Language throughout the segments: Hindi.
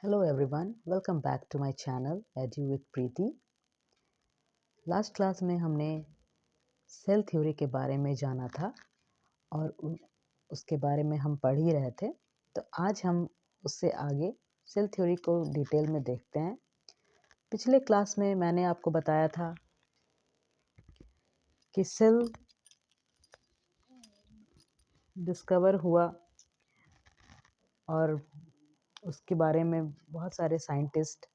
Hello everyone, welcome back to my channel Edu with Preeti। Last class में हमने सेल थ्योरी के बारे में जाना था और उसके बारे में हम पढ़ ही रहे थे। तो आज हम उससे आगे सेल थ्योरी को डिटेल में देखते हैं। पिछले क्लास में मैंने आपको बताया था कि सेल डिस्कवर हुआ और उसके बारे में बहुत सारे साइंटिस्ट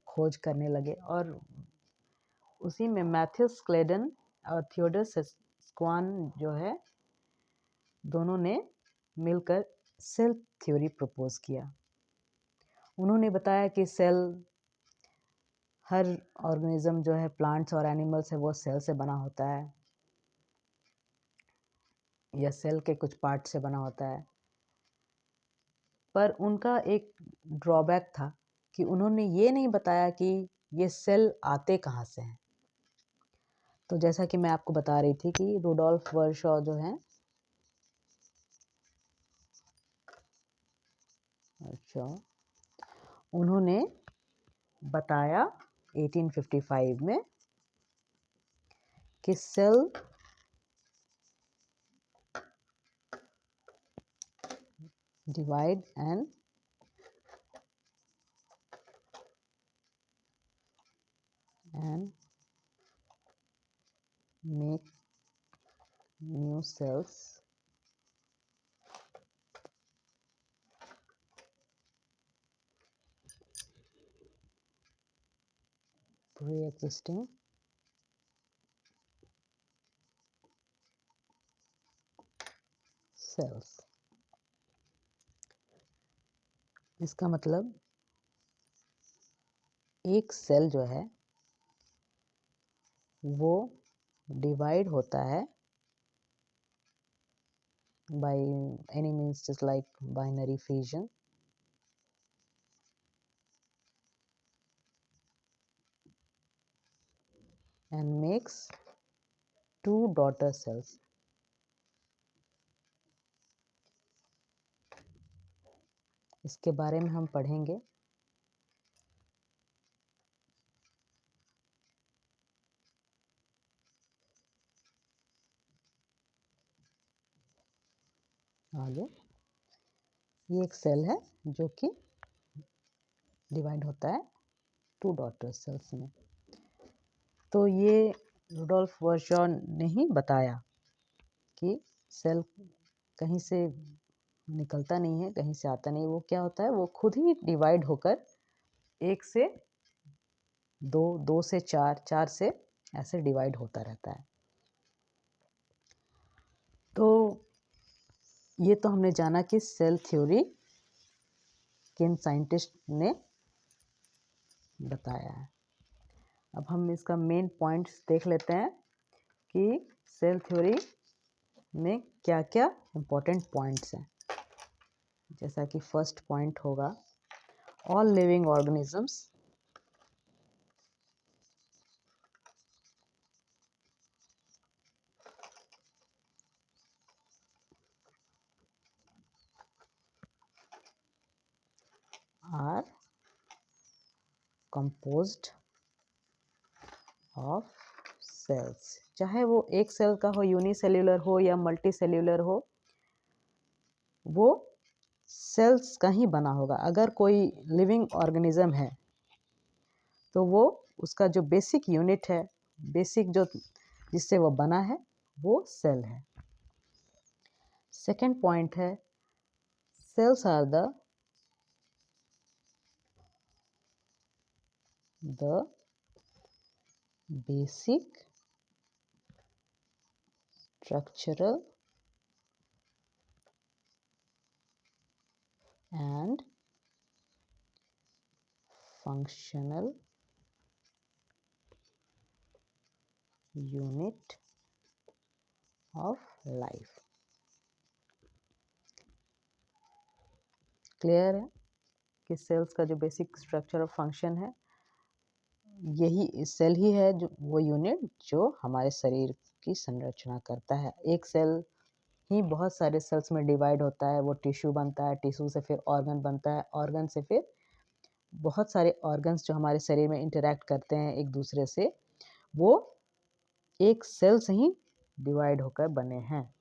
खोज करने लगे और उसी में मैथ्यूस क्लेडन और थियोडर स्क्वान जो है दोनों ने मिलकर सेल थ्योरी प्रपोज किया। उन्होंने बताया कि सेल हर ऑर्गेनिज्म जो है प्लांट्स और एनिमल्स है वो सेल से बना होता है या सेल के कुछ पार्ट से बना होता है, पर उनका एक ड्रॉबैक था कि उन्होंने ये नहीं बताया कि ये सेल आते कहाँ से हैं। तो जैसा कि मैं आपको बता रही थी कि रुडोल्फ वर्शॉ जो है उन्होंने बताया 1855 में कि cell divide and make new cells pre-existing cells। इसका मतलब एक सेल जो है वो डिवाइड होता है by any means just like binary fission and makes two daughter cells। इसके बारे में हम पढ़ेंगे। आगे ये एक सेल है जो कि डिवाइड होता है टू डॉटर सेल्स में। तो ये रुडोल्फ वर्शॉ ने ही बताया कि सेल कहीं से निकलता नहीं है, कहीं से आता नहीं, वो क्या होता है वो खुद ही डिवाइड होकर एक से दो, दो से चार, चार से ऐसे डिवाइड होता रहता है। तो ये तो हमने जाना कि सेल थ्योरी किन साइंटिस्ट ने बताया है। अब हम इसका मेन पॉइंट्स देख लेते हैं कि सेल थ्योरी में क्या क्या इम्पोर्टेंट पॉइंट्स हैं। जैसा कि फर्स्ट पॉइंट होगा all living organisms are composed of cells. चाहे वो एक सेल का हो, यूनिसेल्यूलर हो या मल्टी सेल्यूलर हो, वो सेल्स का ही बना होगा। अगर कोई लिविंग ऑर्गेनिज्म है तो वो उसका जो बेसिक यूनिट है, बेसिक जो जिससे वो बना है, वो सेल है। सेकेंड पॉइंट है cells are the basic structural and functional unit of life। Clear है कि सेल्स का जो बेसिक स्ट्रक्चर और फंक्शन है यही सेल ही है, जो वो यूनिट जो हमारे शरीर की संरचना करता है। एक सेल ही बहुत सारे सेल्स में डिवाइड होता है, वो टिश्यू बनता है, टिश्यू से फिर ऑर्गन बनता है, ऑर्गन से फिर बहुत सारे ऑर्गन्स जो हमारे शरीर में इंटरेक्ट करते हैं एक दूसरे से, वो एक सेल से ही डिवाइड होकर बने हैं।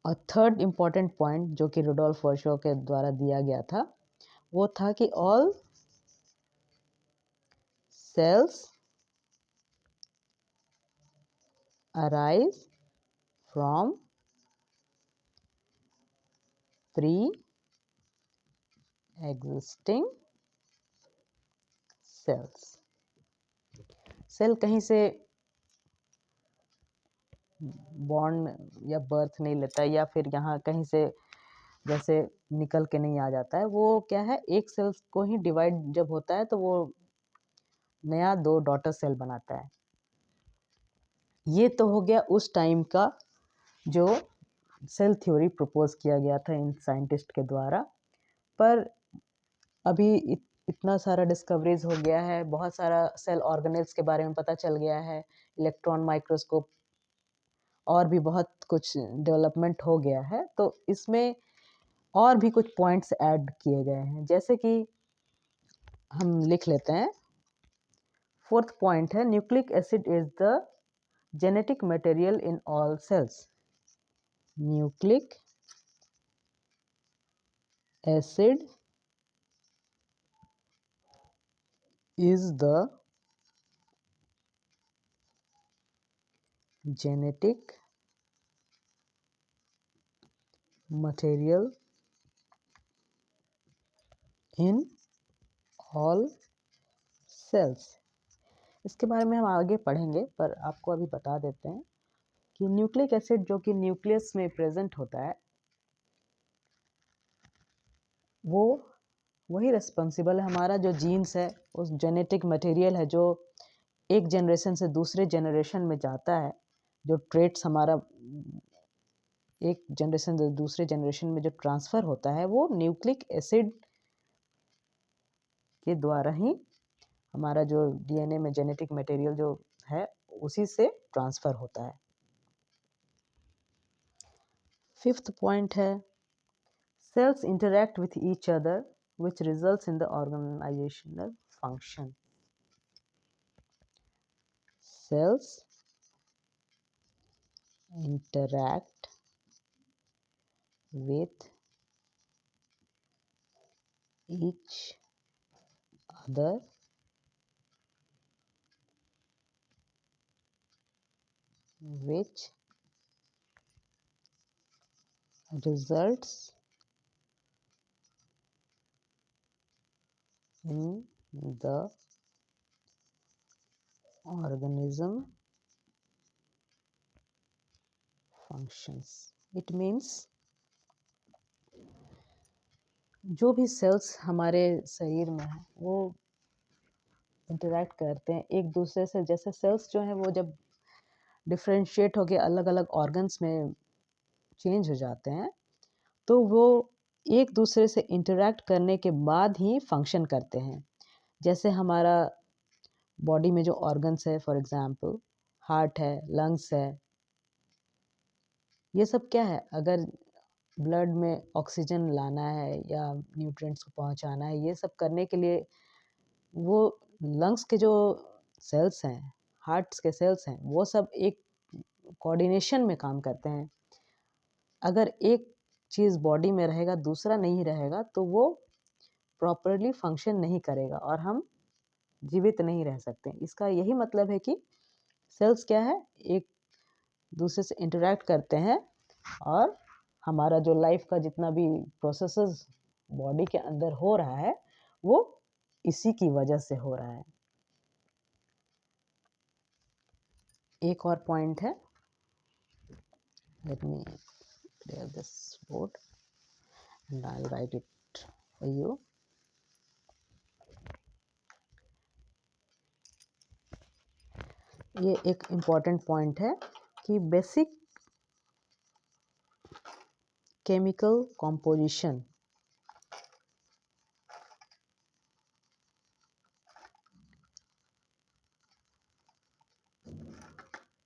और थर्ड इम्पॉर्टेंट पॉइंट जो कि रुडोल्फ वर्शो के द्वारा दिया गया था, वो था कि all cells arise from pre existing cells. Cell कहीं से बॉर्न या बर्थ नहीं लेता है, या फिर यहाँ कहीं से जैसे निकल के नहीं आ जाता है। वो क्या है, एक सेल को ही डिवाइड जब होता है तो वो नया 2 डॉटर सेल बनाता है। ये तो हो गया उस टाइम का जो सेल थ्योरी प्रपोज किया गया था इन साइंटिस्ट के द्वारा। पर अभी इतना सारा डिस्कवरीज हो गया है, बहुत सारा सेल ऑर्गेनेल्स के बारे में पता चल गया है, इलेक्ट्रॉन माइक्रोस्कोप और भी बहुत कुछ डेवलपमेंट हो गया है। तो इसमें और भी कुछ पॉइंट्स ऐड किए गए हैं, जैसे कि हम लिख लेते हैं। फोर्थ पॉइंट है, nucleic acid is the genetic material in all cells. Nucleic acid is the genetic material in all cells। इसके बारे में हम आगे पढ़ेंगे, पर आपको अभी बता देते हैं कि न्यूक्लिक एसिड जो कि न्यूक्लियस में प्रेजेंट होता है, वो वही रिस्पॉन्सिबल है, हमारा जो जीन्स है, उस जेनेटिक मटेरियल है जो एक जनरेशन से दूसरे जनरेशन में जाता है। जो ट्रेट्स हमारा एक जनरेशन से दूसरे जनरेशन में जो ट्रांसफ़र होता है, वो न्यूक्लिक एसिड के द्वारा ही हमारा जो डीएनए में जेनेटिक मटेरियल जो है, उसी से ट्रांसफ़र होता है। फिफ्थ पॉइंट है, cells interact with each other which results in the organizational function। Cells interact with each other which results in the organism functions। It means जो भी सेल्स हमारे शरीर में है, वो इंटरैक्ट करते हैं एक दूसरे से। जैसे सेल्स जो हैं वो जब डिफ्रेंशिएट होकर अलग अलग ऑर्गन्स में चेंज हो जाते हैं, तो वो एक दूसरे से इंटरैक्ट करने के बाद ही फंक्शन करते हैं। जैसे हमारा बॉडी में जो ऑर्गन्स है, फॉर एग्जांपल हार्ट है, लंग्स है, ये सब क्या है, अगर ब्लड में ऑक्सीजन लाना है या न्यूट्रिएंट्स को पहुंचाना है, ये सब करने के लिए वो लंग्स के जो सेल्स हैं, हार्ट्स के सेल्स हैं, वो सब एक कोऑर्डिनेशन में काम करते हैं। अगर एक चीज़ बॉडी में रहेगा, दूसरा नहीं रहेगा, तो वो प्रॉपरली फंक्शन नहीं करेगा और हम जीवित नहीं रह सकते। इसका यही मतलब है कि सेल्स क्या है, एक दूसरे से इंटरैक्ट करते हैं और हमारा जो लाइफ का जितना भी प्रोसेसेस बॉडी के अंदर हो रहा है, वो इसी की वजह से हो रहा है। एक और पॉइंट है, let me clear this board and I'll write it for you। ये एक इम्पॉर्टेंट पॉइंट है कि basic chemical composition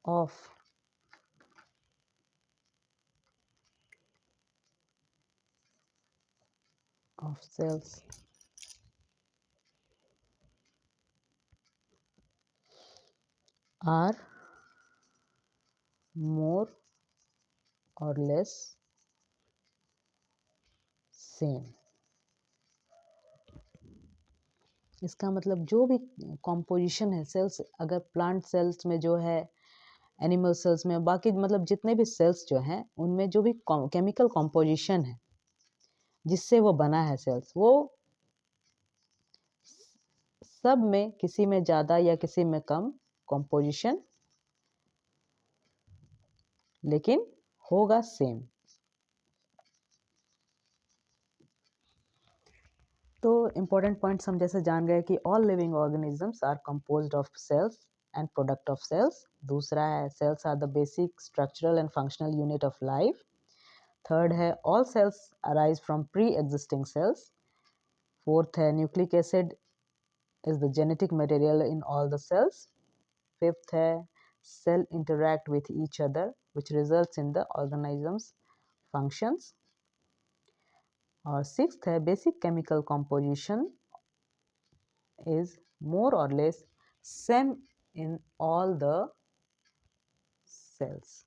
of of cells are more or less same। इसका मतलब जो भी कॉम्पोजिशन है सेल्स, अगर प्लांट सेल्स में जो है, एनिमल सेल्स में, बाकी मतलब जितने भी सेल्स जो हैं उनमें जो भी केमिकल कॉम्पोजिशन है जिससे वो बना है सेल्स, वो सब में किसी में ज़्यादा या किसी में कम कॉम्पोजिशन, लेकिन होगा सेम। तो इम्पोर्टेंट पॉइंट्स हम जैसे जान गए कि all living organisms are composed of cells and product of cells. दूसरा है cells are the basic structural and functional unit of life. Third है all cells arise from pre existing cells. Fourth है nucleic acid is the genetic material in all the cells. Fifth है cell interact with each other which results in the organism's functions. और sixth है basic chemical composition is more or less same in all the cells.